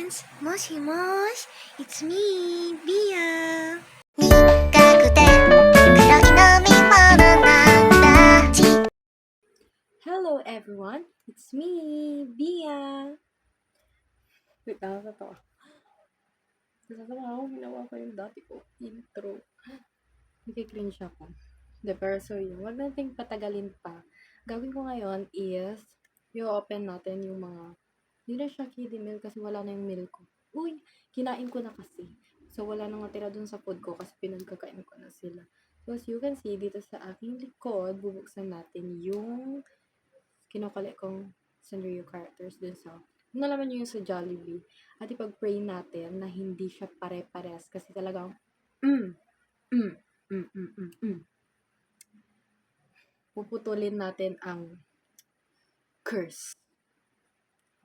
friends! Moshi Mosh! It's me, Bia! Hello everyone! It's me, Bia! Wait, nakakatawa. Nasasama ako, ginawa ko yung dati ko intro. Nagkikringe ako. Pero so yun, wag nating patagalin pa. Gawin ko ngayon is, i-open natin yung mga, hindi na siya kiddie meal kasi wala na yung meal ko. Uy, kinain ko na kasi. So, wala nang natira dun sa food ko kasi pinagkakain ko na sila. So, as you can see, dito sa aking likod, bubuksan natin yung kinukuli kong Sanrio characters dun sa, nalaman nyo yung sa Jollibee. At ipag-pray natin na hindi siya pare-pares kasi talagang, puputulin natin ang curse.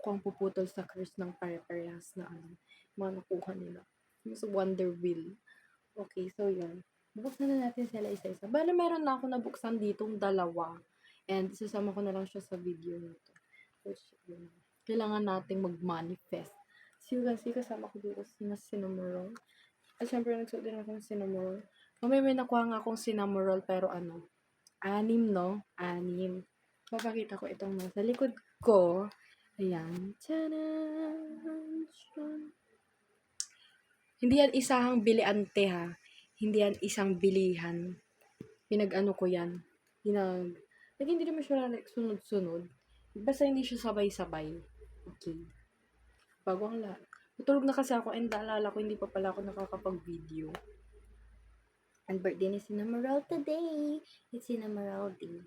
Kung puputol sa curse ng pare-parehas na mga nakuha nila. Yung sa Wonder Wheel. Okay, so yun. Buksan na natin sila isa-isa. Bale, meron na ako nabuksan ditong dalawa. And susama ko na lang siya sa video nito. Which, yun. Kailangan nating mag-manifest. So, you guys, kasama ko dito na Cinnamoroll. At syempre, nagsuot din ako ng Cinnamoroll. Mamaya may nakuha nga akong Cinnamoroll, pero 6, no? 6. Papakita ko itong nasa likod ko. Ayan. Tadaan! Hindi yan isang biliante ha. Hindi yan isang bilihan. Pinag-ano ko yan. Hindi naman siya like, sunod-sunod. Basta hindi siya sabay-sabay. Okay. Bago ang lahat. Tutulog na kasi ako and naalala ko hindi pa pala ako nakakapag-video. And birthday ni Cinnamoroll today. It's Cinnamoroll Day.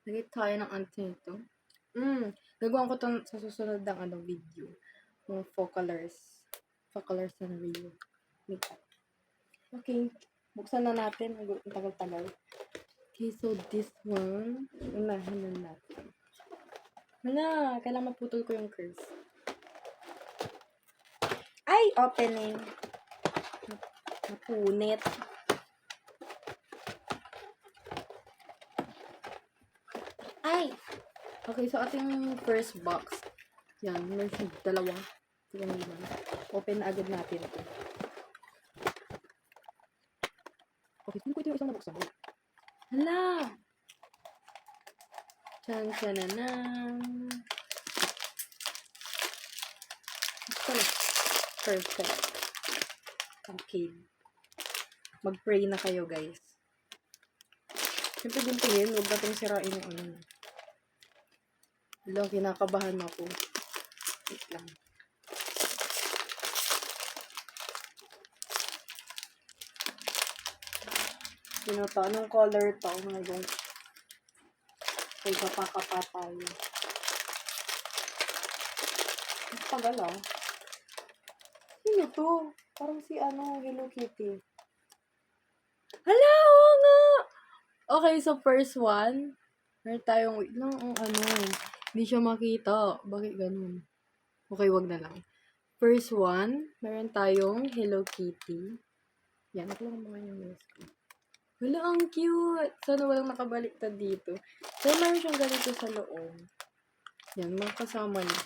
Lagay tayo ng nito. Gagawin ko ito sa susunod ng video. Yung Focalors Sanrio. Makeup. Okay. Buksan na natin. Ang tagal-tagal. Okay, so this one, unahin na natin. Kailangan maputol ko yung curse. Ay! Opening. Napunit. Ay! Okay, so ating first box. Yan, meron siya dalawa. Open na agad natin ito. Okay, sino ko ito yung isang nabuksan? Hala! Chan-chanan. Perfect. Okay. Mag-pray na kayo, guys. Siyempre guntingin, huwag natin sirain yung Hala, kinakabahan ako. Wait lang. Anong color to? Ngayon. Ay, kapakapa tayo. Mas tagal Sino to? Parang si Hello Kitty. Hala, oo nga! Okay, so first one. Meron tayong, wait lang, hindi siya makita. Bakit ganun? Okay, wag na lang. First one, meron tayong Hello Kitty. Yan, ako lang mga yung news ko. Hala, ang cute! Sana walang nakabaliktad dito. So, meron siyang ganito sa loob. Yan, mga kasama niya.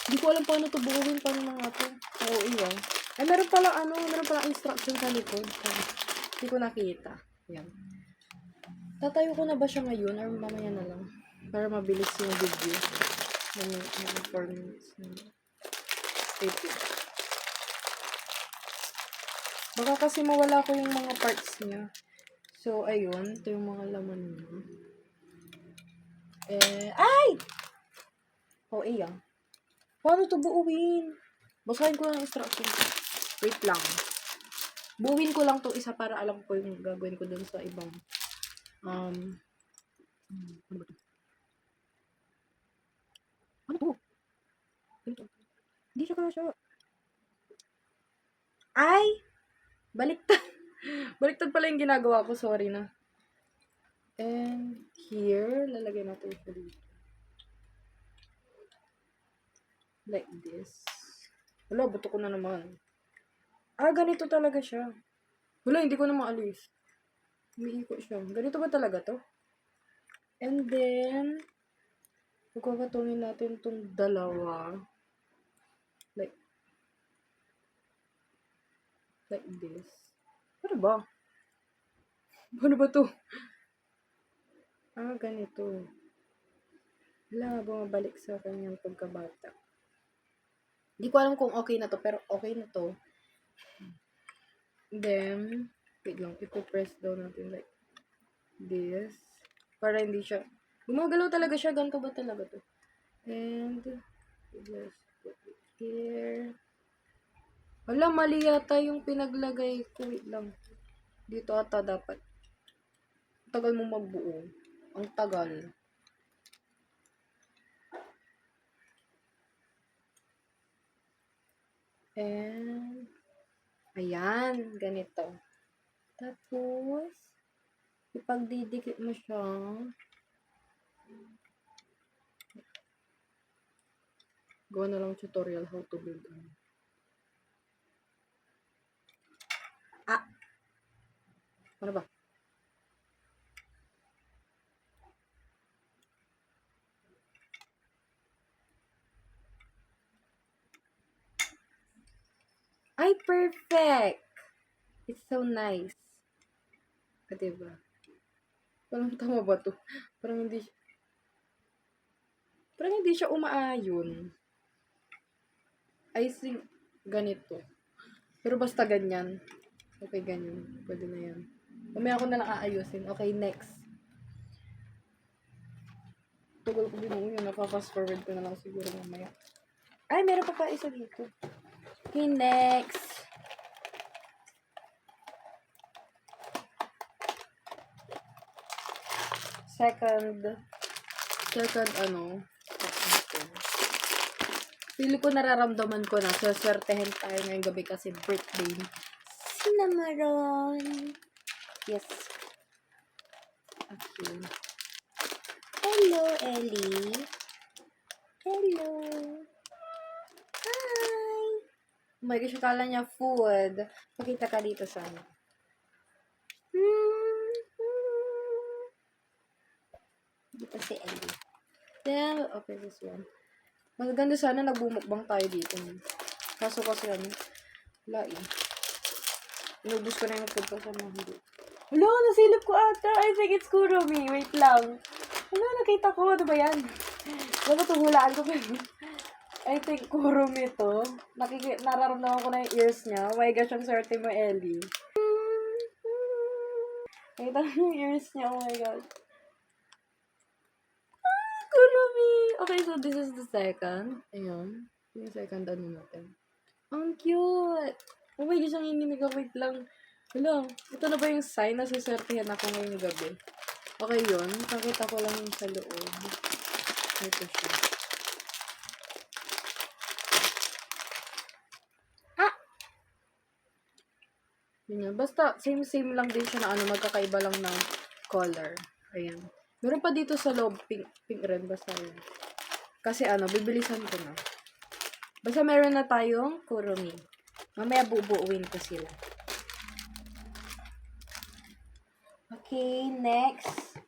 Hindi ko alam paano ito buuin. Paano mga ito? Oo, iya. Ay, meron palang instruction sa likod. Hindi ko nakita. Yan. Tatayo ko na ba siya ngayon? Or mamaya na lang? Para mabilis yung video. 4 minutes. Wait. Baka kasi mawala ko yung mga parts niya. So, ayun. Ito yung mga laman niya. Ay! Oh, iya. Paano ito buuin? Basahin ko lang instruction. Wait lang. Buuin ko lang itong isa para alam ko yung gagawin ko dun sa ibang ano ba ito? Ano to? Ganito. Hindi siya kasha. Ay! Baliktad. Baliktad pala yung ginagawa ko. Sorry na. And here, lalagay natin siya dito. Like this. Wala, buto ko na naman. Ganito talaga siya. Wala, hindi ko na maalis. Umiiko siya. Ganito ba talaga to? And then, Pagkakatungin natin itong dalawa. Like this. Ano ba? Ano ba to? Ganito. Wala, bumabalik sa kanyang pagkabata. Hindi ko alam kung okay na to, pero okay na to. Then, wait lang, ipo-press daw natin like this. Para hindi siya, gumagalaw talaga siya, ganito ba talaga to? And, just put it here. Wala, mali yata yung pinaglagay ko. Wait lang. Dito ata dapat. Tagal mo magbuo. Ang tagal. And, ayan, ganito. Tapos, ipagdidikit mo siya. Gawa na lang tutorial how to build. Ano ba? Ay, perfect! It's so nice. Diba? Parang tama ba to? Parang hindi siya umaayon. I think, ganito. Pero basta ganyan. Okay, ganyan. Pwede na yan. Mamaya ko na lang aayusin. Okay, next. Tagal ko binuo yun. Nakaka-fast forward ko na lang siguro mamaya. Ay, meron pa isa dito. Okay, next. Second Feel ko nararamdaman ko na saswertehin tayo ngayong gabi kasi birthday ni Cinnamon. Yes. Okay. Hello, Ellie. Hello. Hi. Oh my gosh, akala niya food. Pakita ka dito sa ano. Dito si Ellie. Then, open this one. Maganda sana nagbumukbang tayo dito. Kaso kasi wala eh. Inubos ko na yung food ko sa mga hindi. Wala, nasilip ko ata. I think it's Kuromi. Wait lang. Wala, nakita ko. Ano ba yan? Wala itong hulaan ko. I think Kuromi to. Nararamdaman ko na yung ears niya. Oh my gosh, ang swerte mo, Ellie. Nakita ko yung ears niya. Oh my gosh. Kuromi! Okay, so this is the second. Ayan. Yung second natin. Ang cute! Oh my gosh, ang ininig ako. Wait lang. Wala. Ito na ba yung sign na susertihan ako ngayong gabi? Okay yun. Pakita ko lang yung sa loob. Ito siya. Yun yan. Basta, same lang din siya na magkakaiba lang ng color. Ayan. Meron pa dito sa loob, pink red. Basta yun. Kasi bibilisan ko na. Basta meron na tayong Kuromi. Mamaya bubuuin ko sila. Okay, next.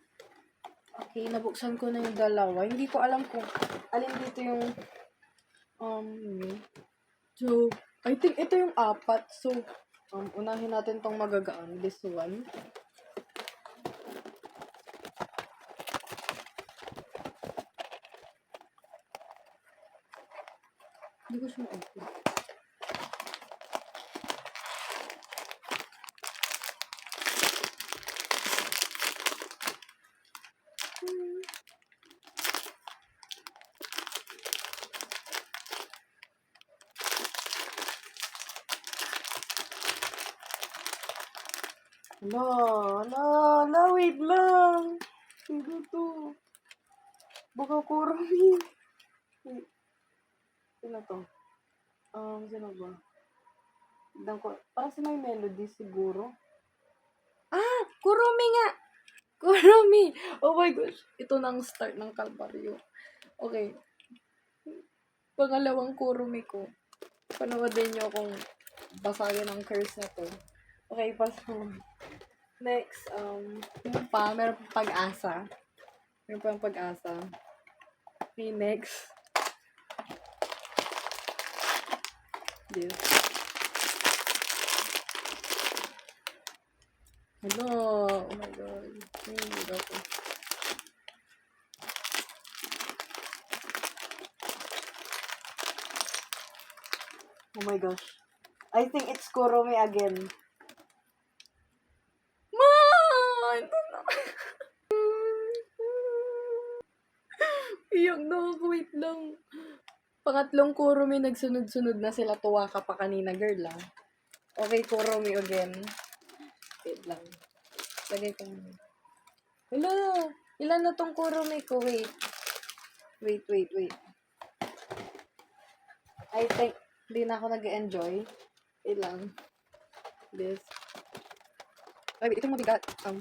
Okay, nabuksan ko na yung dalawa. Hindi ko alam kung alin dito yung So, I think ito yung apat. So, unahin natin tong magagaan. This one. Hindi ko siya open. Wait lang. Sino to? Baka Kuromi. Wait. Sino to? Sino ba? Parang si may melody siguro. Kuromi nga! Kuromi! Oh my gosh. Ito na ang start ng kalbaryo. Okay. Pangalawang Kuromi ko. Panoodin nyo kung basagin ang curse na to. Okay, next, meron pang pag-asa. Meron pang pag-asa. Okay, next. This. Hello. Oh my god. Hindi ako. Oh my gosh. I think it's Kuromi again. Ma! Ito na. Iyak na ako. Wait lang. Pangatlong Kuromi, nagsunod-sunod na sila. Tuwa ka pa kanina, girl, ah. Okay, Kuromi again. Wait lang. Lagay ko muna. Wala. Ilan na tong Kuromi ko? Wait. Wait. I think, hindi na ako nag-enjoy. Wait lang. This. Ay, wait, itong mabigat. 4.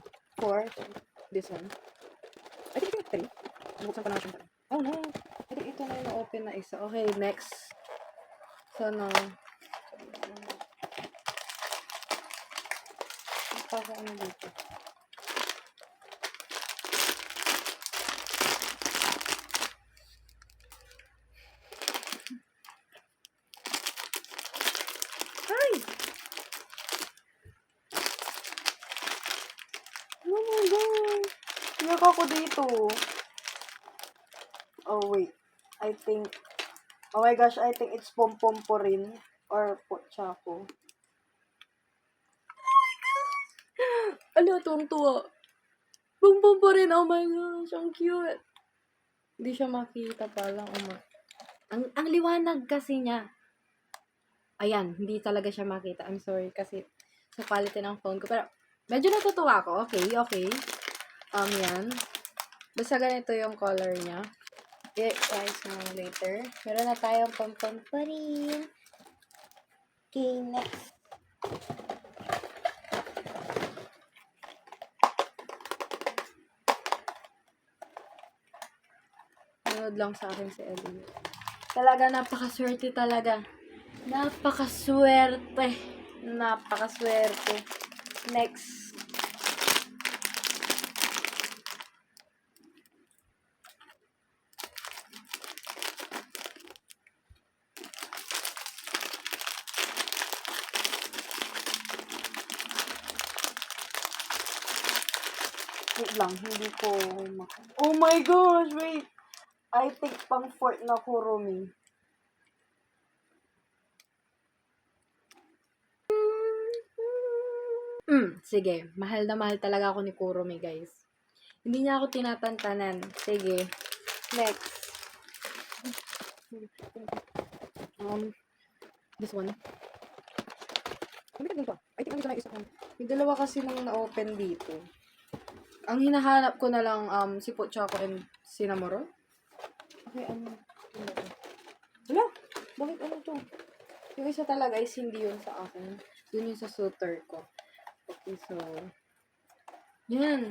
This one. I think ito yung 3. Nabuksan ko na siya. Oh no. I think ito na yung na-open na isa. Okay, next. Sana. Pasa ano dito. Ay! Oh my God! Iyak ako dito. Oh wait. I think... Oh my gosh, I think it's Pom-Pom po rin. Or Pochako. Ala, tuwang-tuwa. Bum pa rin. Oh my gosh, ang cute. Hindi siya makita palang. Ang liwanag kasi niya. Ayan, hindi talaga siya makita. I'm sorry kasi sa quality ng phone ko. Pero, medyo natutuwa ako. Okay. Yan. Basta ganito yung color niya. I-price mo later. Meron na tayong pom-pom pa rin. Okay, next. Nanood lang sa akin si Ellie. Talaga, napakaswerte talaga. Napakaswerte. Next. Wait lang, hindi ko... Oh my gosh, wait! I think pang 4 na Kuromi. Sige. Mahal na mahal talaga ako ni Kuromi, guys. Hindi niya ako tinatantanan. Sige. Next. This one. Ano ba I think nandito na isa. May dalawa kasi nang na-open dito. Ang hinahanap ko na lang si Pochako and Cinnamoroll. Okay, ano? Wala! Bakit ano to? Yung isa talaga is hindi yun sa akin. Yun yung sa suitor ko. Okay, so... Yan!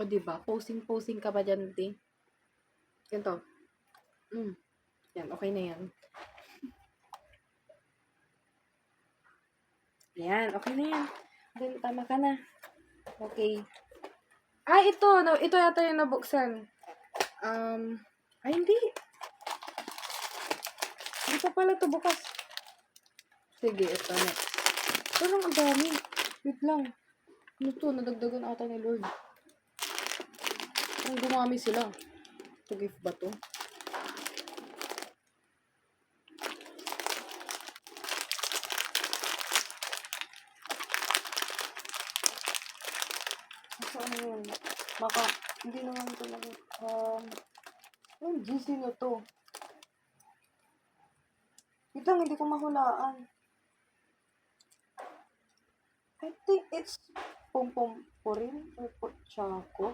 O, diba? Posing ka ba dyan, di? Ganito. Yan, okay na yan. Yan, okay na yan. Then, tama ka na. Okay. Ito. Ito yata yung nabuksan. Hindi. Hindi pa pala ito bukas. Sige, ito next. Parang ang dami. Wait lang. Ano to? Nadagdagan ata ni Lord. Parang dumami sila. Ito gift ba to? So, ano yun? Hindi naman ito lang. Yung GC na to. Ito lang, hindi ko mahulaan. I think it's Pom-Pom po rin. Or Pochako.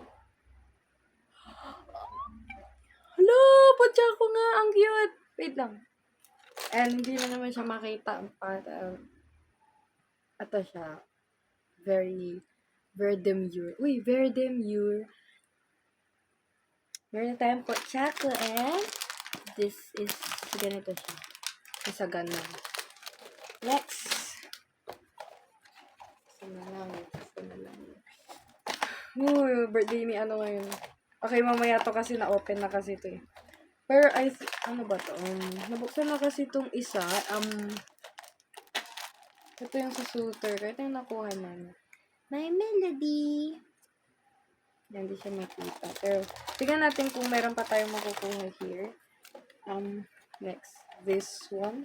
Hello! Pochako nga! Ang cute! Wait lang. And hindi na naman siya makita. Ito siya. Very demure. Uy, very demure. Meron tayong Pochako and this is ganito siya. Isa ganun. Next. Uy, birthday ni ano ngayon. Okay, mamaya to kasi na-open na kasi to eh. Pero ano ba to? Nabuksan na kasi itong isa. Ito yung sa suitor. Ito yung nakuha namin. My Melody. Yan, hindi siya makita. Pero, tignan natin kung meron pa tayong makukuha here. Next. This one.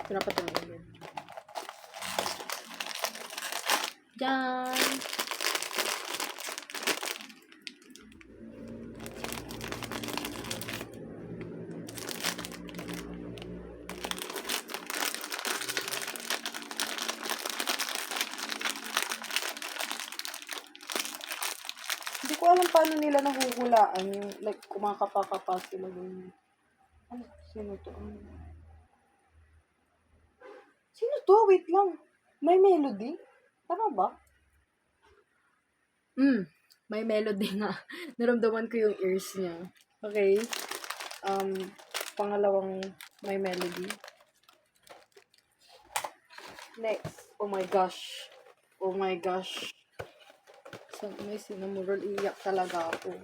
Pinapatuloy yun. Diyan! Hindi ko alam paano nila nahuhulaan yung, like, kumakapa-kapa sila ganyan. Ano? Sino to? Sino to? Wait lang. May Melody? Tama ba? May Melody nga. Naramdaman ko yung ears niya. Okay. Pangalawang may Melody. Next. Oh my gosh. Oh my gosh. So, may sinamurol. Iyak talaga ako.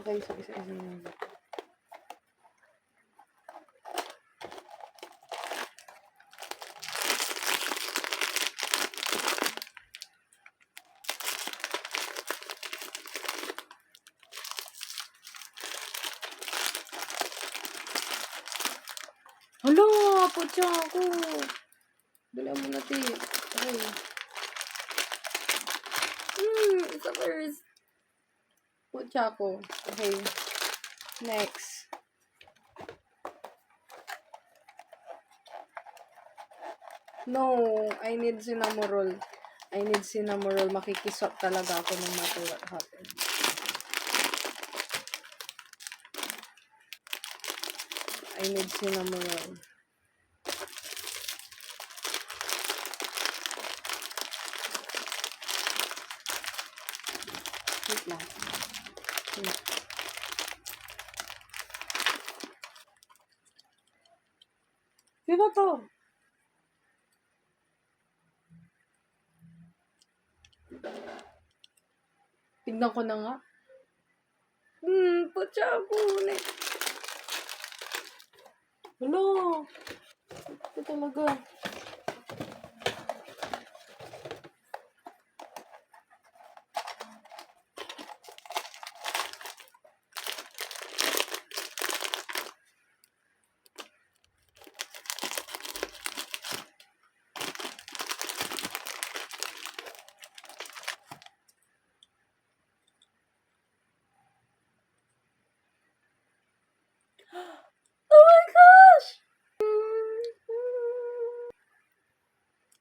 Okay, so isa-isa na. Hala, putya ako. Dala mo na, te. Ay. It's a first. Putya ako. Okay. Next. No, I need cinnamoroll. I need cinnamoroll. Makikiswap talaga ako no matter what happens. I need cinnamoroll. Wait lang. Sino to? Tignan ko na nga. Putya ako. Hello. Ito talaga. Oh my gosh!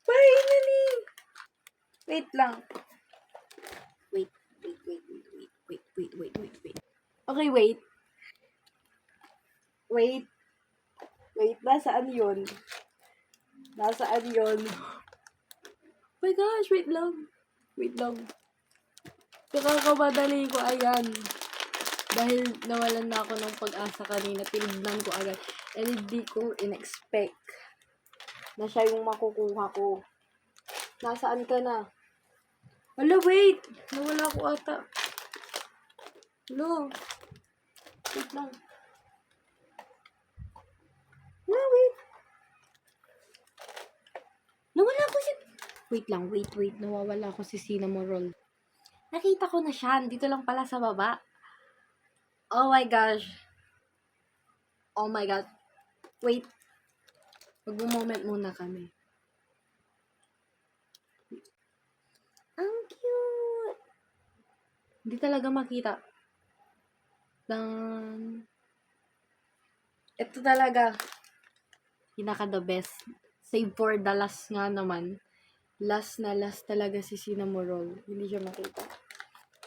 Finally! Wait lang. Wait. Okay, wait. Wait, nasaan yun? Nasaan yun? Oh my gosh, wait lang. Nakakamadali ko, ayan. Dahil nawalan na ako ng pag-asa kanina, tinignan ko agad. And hindi ko in-expect na siya yung makukuha ko. Nasaan ka na? Hala, wait! Nawala ko ata. Hala. Wait lang. Hala, wait. Nawala ko si... Wait lang, wait. Nawawala ko si Cinnamoroll. Nakita ko na siya. Dito lang pala sa baba. Oh my gosh. Oh my God. Wait. Mag-moment muna kami. Ang cute. Hindi talaga makita. Ito talaga. Pinaka the best. Save for the last nga naman. Last talaga si Cinnamoroll. Hindi siya makita.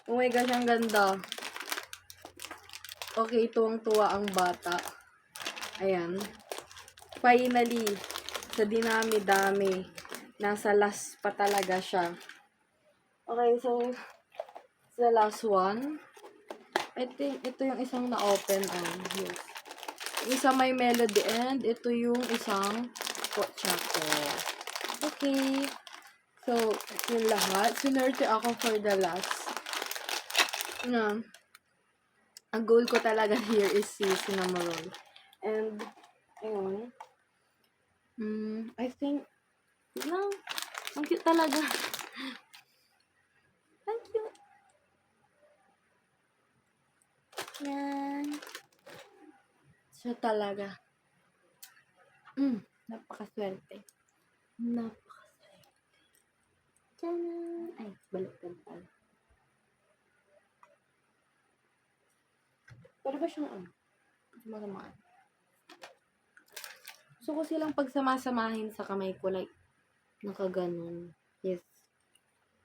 Oh my gosh, ang ganda. Okay, tuwang-tuwa ang bata. Ayan. Finally, sa dinami-dami, nasa last pa talaga siya. Okay, so, the last one. I think, ito yung isang na-open. Yes. Isa may melody and ito yung isang pochako. Okay. So, yung lahat. Sinerte ako for the last. Ang goal ko talaga here is si cinnamon roll. And, ayun. I think, lang, ang cute talaga. Ang cute. Yan. Siya talaga. Napakaswerte. Napakaswerte. Tiyan! Ay, baliktad pala. Pero ba siyang sumasamaan? Gusto ko silang pagsamasamahin sa kamay ko, like, nakaganon. Yes.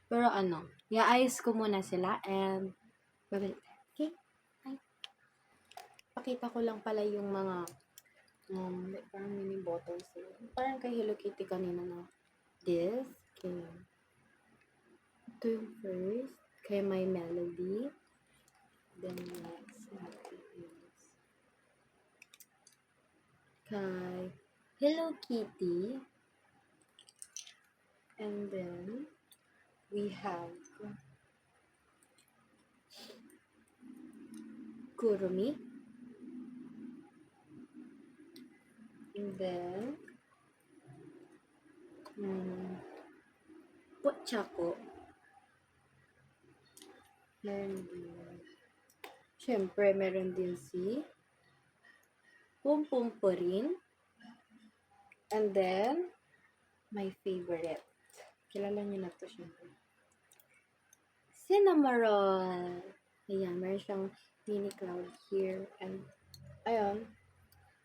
Pero i-ayos ko muna sila and babalik. Okay? Ay. Pakita ko lang pala yung mga like, parang mini bottles sila. Parang kay Hello Kitty kanina na this. Okay. Ito yung first. Kay My Melody. Then next natin is kay Hello Kitty. And then we have Kurumi. And then Pochako. Meron din. Siyempre, meron din si Pum Pum Purin. And then, my favorite. Kilala niyo na to, siyempre. Cinnamon. Ayan, meron siyang mini cloud here. And, ayun,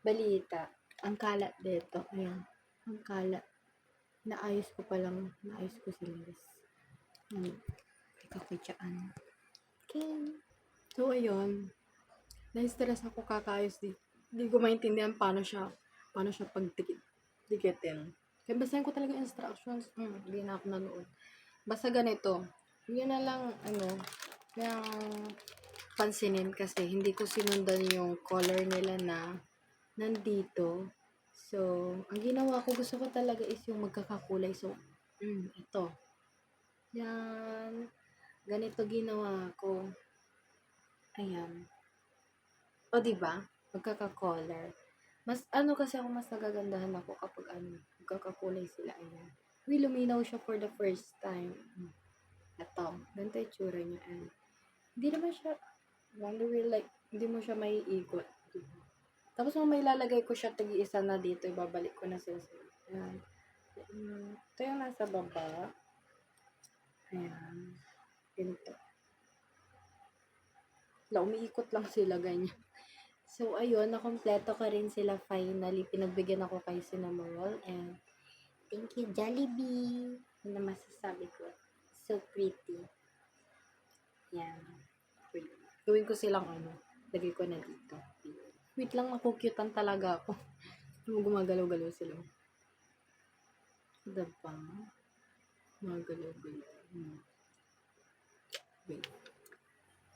balita. Ang kalat dito. Ayan, ang kalat. Naayos ko sila. Ikaw ko dyan. Okay. So, ayun. Na-stress ako kakaayos dito. Hindi ko maintindihan paano siya pagdikitin. Kaya basahin ko talaga yung instructions. Hindi na ako nanood. Basta ganito. Yun na lang, yung pansinin kasi hindi ko sinundan yung color nila na nandito. So, ang ginawa ko, gusto ko talaga is yung magkakakulay. So, ito. Yan. Ganito ginawa ko. Ayan. O, diba? Magkaka-color. Mas, kasi ako mas nagagandahan ako kapag, magkakakulay sila. Ayan. Luminaw siya for the first time. Ito. Ganito yung tsura niya. And, hindi naman siya, wonder wheel, like, hindi mo siya may ikot. Diba? Tapos, nung may lalagay ko siya, tagi-isa na dito, ibabalik ko na sila. Ayan. Ito yung nasa baba. Ayan. Ganito. Umiikot lang sila, ganyan. So, ayun, nakompleto ko rin sila finally. Pinagbigyan ako kay Cinnamon Roll. And, thank you, Jollibee. Ano na masasabi ko? So pretty. Yan. Gawin ko silang lagay ko na dito. Wait lang, makukyutan talaga ako. Gumagalaw-galaw sila. Diba? Gumagalaw-galaw. Wait.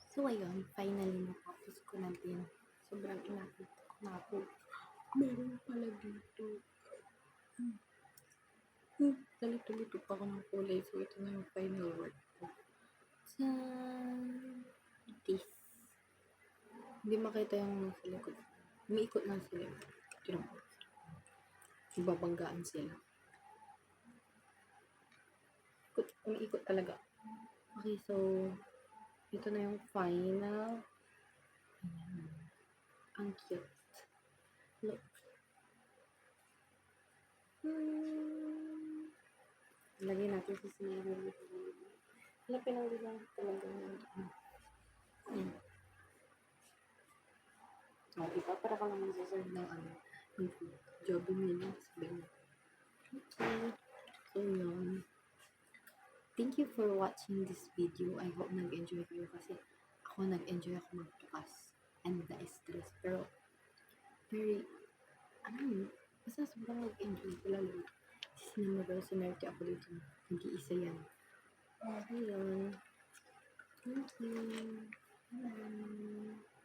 So, ayun, finally, natapos ko na din. Sobrang inakit na ako. Meron pala dito. Talito-lito pa ako ng kulay. So, ito na yung final work ko. Sa this. Hindi makita yung sa likod. Umiikot lang sila. Tignan mo. Ibabanggaan sila. Umiikot talaga. Okay, so, ito na yung final. Ayan. Ang cute. Look. Lagyan natin sa sinarili. Lapin ang bilang talaga. Ayan. Diba? Para ka naman saserve ng Joby Mini. Okay. So, yun. Thank you for watching this video. I hope nag-enjoy kayo kasi ako nag-enjoy ako magbukas and na-stress. Pero, very, basta sobrang nag-enjoy ko lalo. Sinamagal, sinerte ako dito. Nag-iisa yan. Ayun. Thank you. Bye.